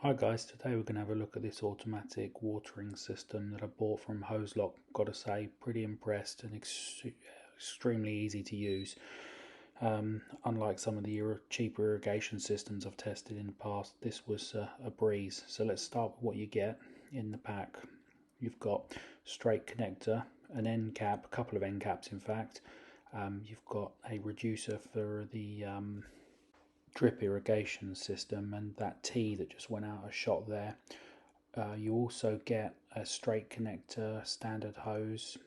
Hi guys, today we're going to have a look at this automatic watering system that I bought from Hoselock. Got to say, pretty impressed and extremely easy to use. Unlike some of the cheaper irrigation systems I've tested in the past, this was a breeze. So let's start with what you get in the pack. You've got straight connector, an end cap, a couple of end caps in fact. You've got a reducer for the drip irrigation system and that T that just went out a shot there. You also get a straight connector standard hose.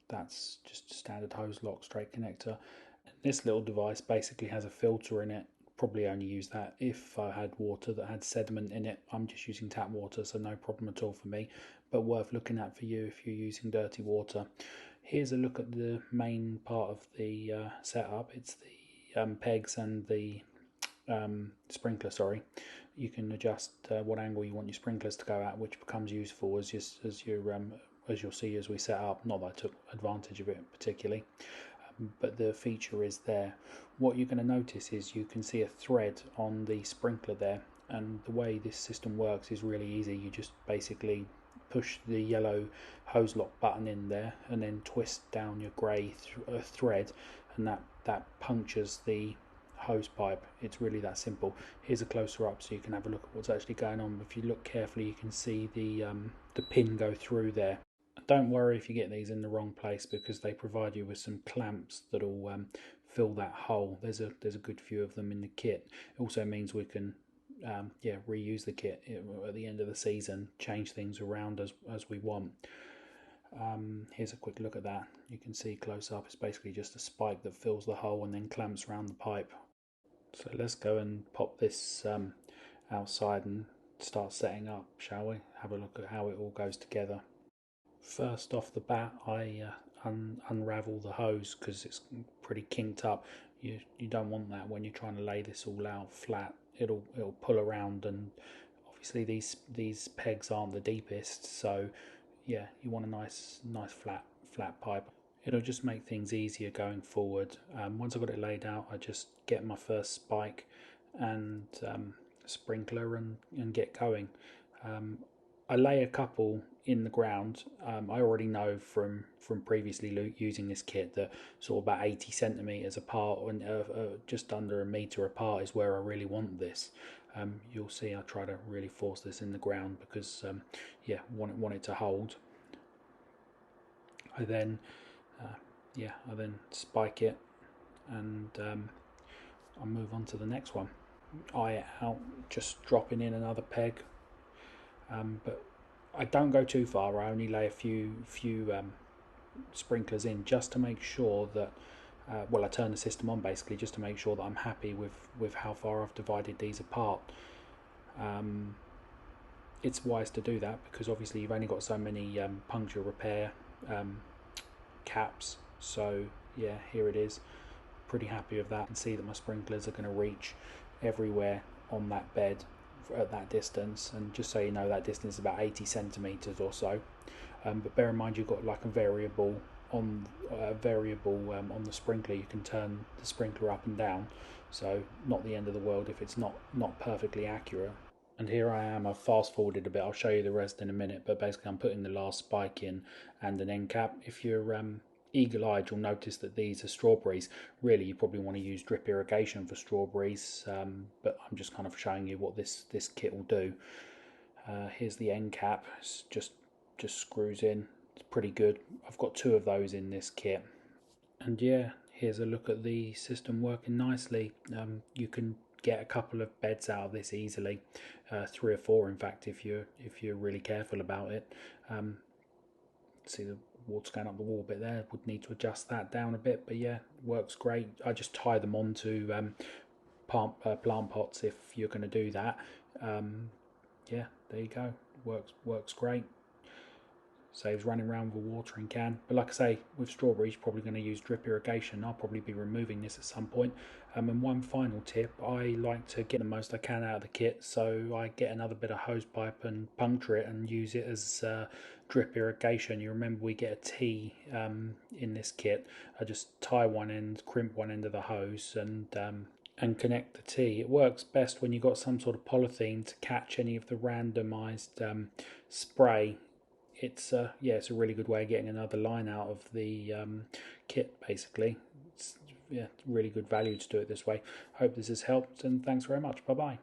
That's just a standard Hoselock straight connector. And this little device basically has a filter in it. Probably only use that if I had water that had sediment in it. I'm just using tap water, so no problem at all for me, but worth looking at for you if you're using dirty water. Here's a look at the main part of the setup. It's the pegs and the sprinkler. Sorry, you can adjust what angle you want your sprinklers to go at, which becomes useful as you'll see as we set up. Not that I took advantage of it particularly, but the feature is there. What you're going to notice is you can see a thread on the sprinkler there, and the way this system works is really easy. You just basically push the yellow Hoselock button in there and then twist down your grey thread, and that punctures the hose pipe. It's really that simple. Here's a closer up so you can have a look at what's actually going on. If you look carefully, you can see the pin go through there. Don't worry if you get these in the wrong place, because they provide you with some clamps that'll fill that hole. There's a good few of them in the kit. It also means we can reuse the kit at the end of the season, change things around as we want. Here's a quick look at that. You can see close up, it's basically just a spike that fills the hole and then clamps around the pipe. So let's go and pop this outside and start setting up, shall we? Have a look at how it all goes together. First off the bat, I unravel the hose because it's pretty kinked up. You don't want that when you're trying to lay this all out flat. It'll pull around, and obviously these pegs aren't the deepest, so yeah, you want a nice flat pipe. It'll just make things easier going forward. Once I've got it laid out, I just get my first spike and sprinkler and get going. I lay a couple in the ground. I already know from previously using this kit that sort of about 80 centimeters apart and just under a meter apart is where I really want this. You'll see I try to really force this in the ground because want it to hold. I then spike it, and I'll move on to the next one. Eye out, just dropping in another peg, but I don't go too far. I only lay a few sprinklers in just to make sure that I turn the system on basically just to make sure that I'm happy with how far I've divided these apart. It's wise to do that because obviously you've only got so many puncture repair caps. So yeah, here it is. Pretty happy with that, and see that my sprinklers are going to reach everywhere on that bed at that distance. And just so you know, that distance is about 80 centimeters or so. But bear in mind you've got like a variable on the sprinkler. You can turn the sprinkler up and down, so not the end of the world if it's not perfectly accurate. And here I am, I've fast forwarded a bit, I'll show you the rest in a minute, but basically I'm putting the last spike in and an end cap. If you're eagle-eyed, you'll notice that these are strawberries. Really, you probably want to use drip irrigation for strawberries, but I'm just kind of showing you what this kit will do. Here's the end cap, it's just screws in, it's pretty good. I've got two of those in this kit. And yeah, here's a look at the system working nicely. You can get a couple of beds out of this easily, 3 or 4 in fact if you're really careful about it. See the water going up the wall a bit there, would need to adjust that down a bit, but yeah, works great. I just tie them onto plant pots if you're going to do that. Yeah, there you go, works great. Saves running around with a watering can. But like I say, with strawberries, you're probably going to use drip irrigation. I'll probably be removing this at some point. And one final tip, I like to get the most I can out of the kit, so I get another bit of hose pipe and puncture it and use it as drip irrigation. You remember we get a T in this kit. I just tie one end, crimp one end of the hose, and and connect the T. It works best when you've got some sort of polythene to catch any of the randomized spray. It's it's a really good way of getting another line out of the kit, basically. It's really good value to do it this way. Hope this has helped, and thanks very much. Bye bye.